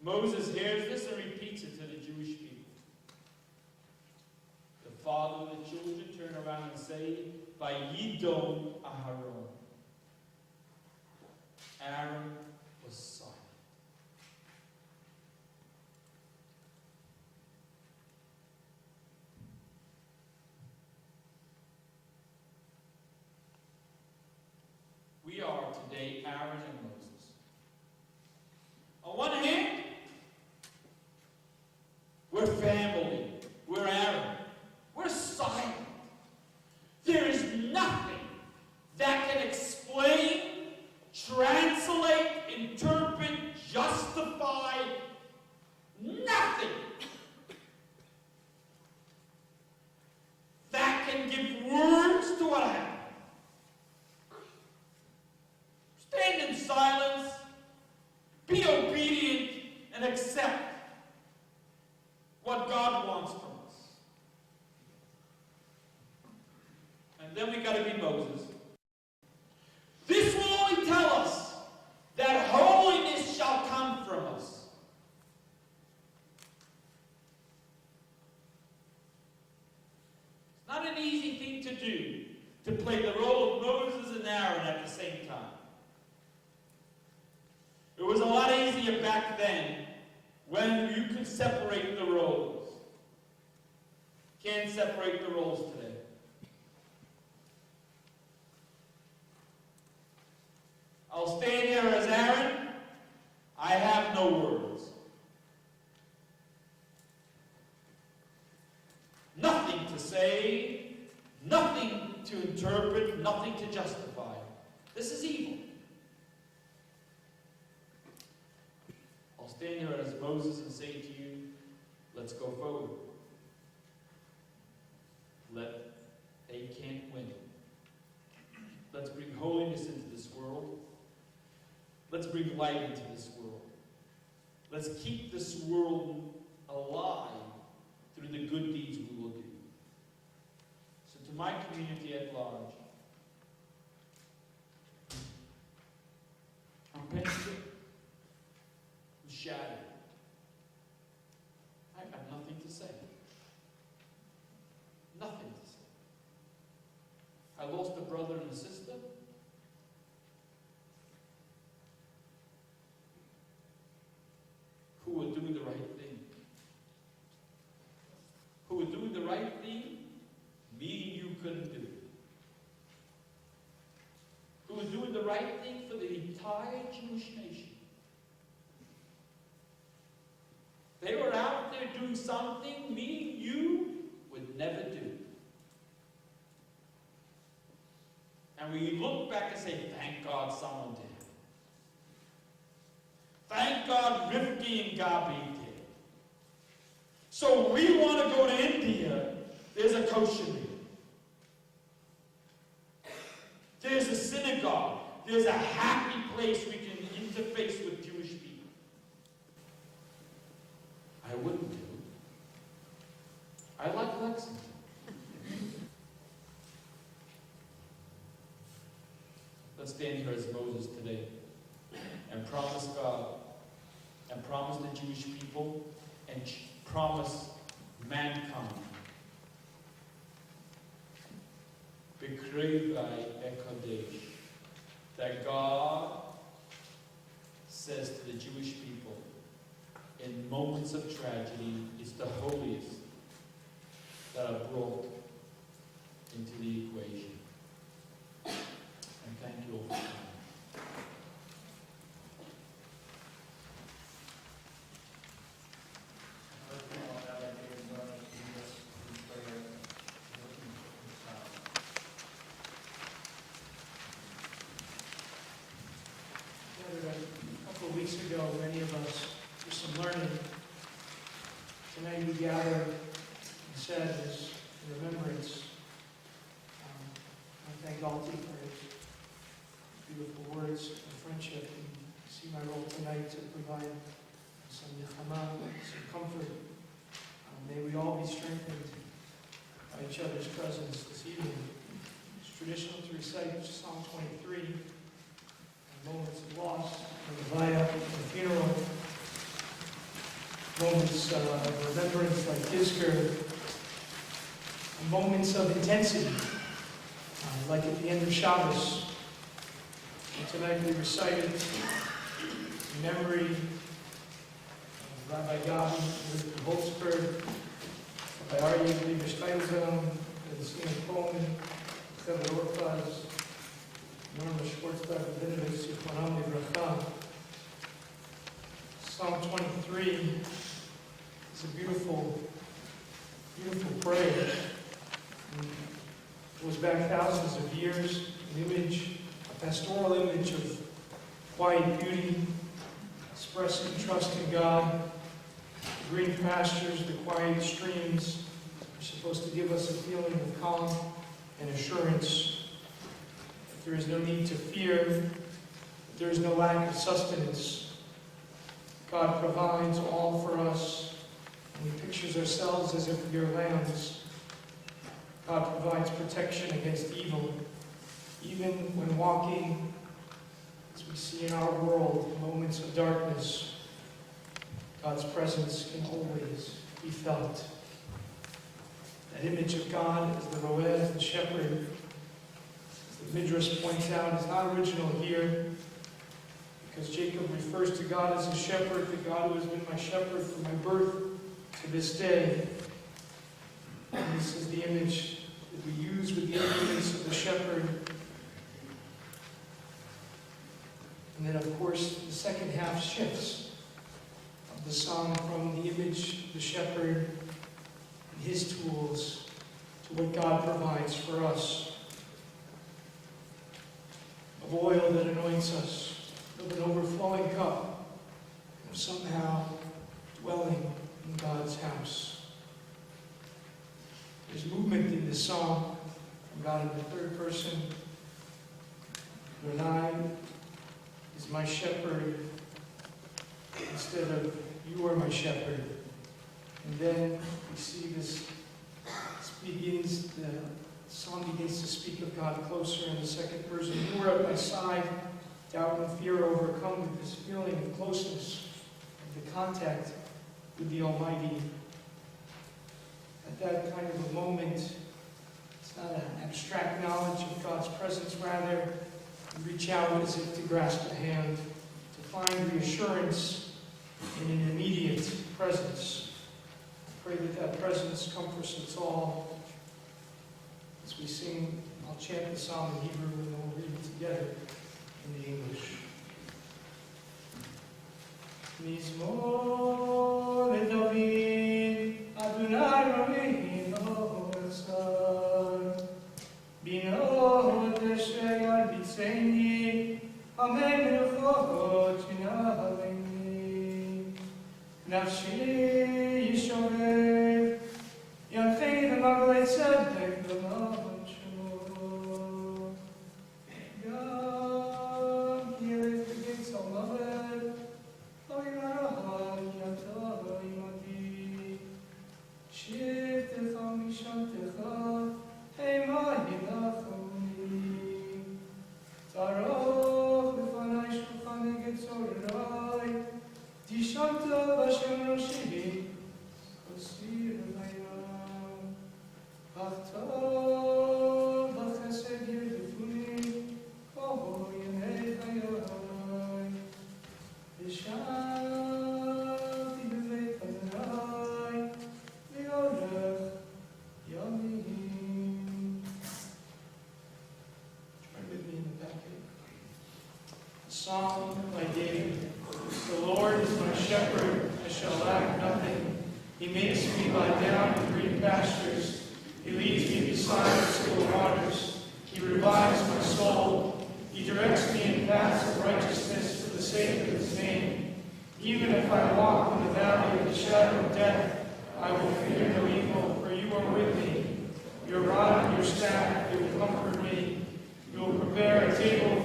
Moses hears this and repeats it to the Jewish people. The father and the children turn around and say, Vayidom Aharon. Aaron was silent. We are today Aaron and Moses. On one hand, we're family. We're Aaron. We're silent. There is nothing that can explain, translate, interpret, justify, nothing that can give words to what happened. Stand in silence, be obedient, and accept what God wants from us. And then we got to be Moses. This will only tell us that holiness shall come from us. It's not an easy thing to do, to play the role of Moses and Aaron at the same time. It was a lot easier back then when you could separate the roles. Can't separate the roles today. I'll stand here as Aaron. I have no words. Nothing to say, nothing to interpret, nothing to justify. This is evil. I'll stand here as Moses and say to you, let's go forward. They can't win. Let's bring holiness into this world. Let's bring light into this world. Let's keep this world alive through the good deeds we will do. So to my community at large, I'm pensive, I'm shattered. I have nothing to say. Nothing to say. I lost a brother and a sister. Who were doing the right thing. Who were doing the right thing, me and you couldn't do it. Who were doing the right thing for the entire Jewish nation. They were out there doing something me and you would never do. And we look back and say, thank God someone did. Thank God Rifki and Gabi did. So we want to go to India. There's a kosher meal. There's a synagogue. There's a happy place we can interface with Jewish people. I wouldn't do it. I like Lexington. Let's stand here as Moses today and promise God and promise the Jewish people and promise mankind. Bekrevai Ekodesh, that God says to the Jewish people in moments of tragedy, it's the holiest that are brought into the equation. And thank you all for coming. A couple of weeks ago, many of us did some learning. Tonight we gathered and said as remembrance. I thank Alti for his beautiful words of friendship, and see my role tonight to provide some nechama, some comfort. May we all be strengthened by each other's presence this evening. It's traditional to recite Psalm 23, moments of loss, and the via, the funeral. of remembrance like Gizker, moments of intensity, like at the end of Shabbos. And tonight we recited in memory of Rabbi Gabi Holzberg, Rabbi Aryeh Lieber Steinzon, Zina Coleman, Chaver Orfaz, Norma Schwartzberg, Vinovich, Zichronam Livracha. Psalm 23 is a beautiful, beautiful prayer. It goes back thousands of years, an image, a pastoral image of quiet beauty, expressing trust in God. The green pastures, the quiet streams are supposed to give us a feeling of calm and assurance that there is no need to fear, that there is no lack of sustenance. God provides all for us, and He pictures ourselves as if we are lambs. God provides protection against evil, even when walking, as we see in our world, moments of darkness. God's presence can always be felt. That image of God as the Roeh, the shepherd, as the Midrash points out, is not original here, because Jacob refers to God as a shepherd, the God who has been my shepherd from my birth to this day. And this is the image that we use with the implements of the shepherd. And then, of course, the second half shifts of the song from the image of the shepherd and his tools to what God provides for us. Of oil that anoints us, of an overflowing cup, of somehow dwelling in God's house. There's movement in this song from God in the third person. Adonai is my shepherd instead of you are my shepherd. And then we see the song begins to speak of God closer in the second person. You are at my side, doubt and fear overcome with this feeling of closeness, of the contact with the Almighty. At that kind of a moment, it's not an abstract knowledge of God's presence, rather, you reach out as if to grasp a hand, to find reassurance in an immediate presence. I pray that that presence comforts us all. As we sing, I'll chant the psalm in Hebrew and then we'll read it together in the English. Mizmor leDavid, Adonai Rabbeinu Etzar, Bino Teshayar B'Tzeini, Amen Melechot Shinaveni, Nafshi Yishorev, Yachei V'Magalei Tzedek V'Mav Shmo, Gam Yireh V'Gitz Al-Maved, Oyarah Yatah Imadi, Shivtecha Mishantecha, Heima Yidachoni, Taroch B'Fanai Shulchan Egitzorai, Tishanta B'Shem Roshi, Kosir V'Ayam, Achtov V'Chesed Yirvifuni, Koho Yemei Chayai, V'Shavti B'Veit Adonai, V'Yorech Yamim. Join with me in the back here. Psalm by David. The Lord is my shepherd, I shall lack nothing. He makes me lie down in green pastures. He leads me beside the still waters. He revives my soul. He directs me in paths of righteousness for the sake of his name. Even if I walk in the valley of the shadow of death, I will fear no evil, for you are with me. Your rod and your staff, they will comfort me. You will prepare a table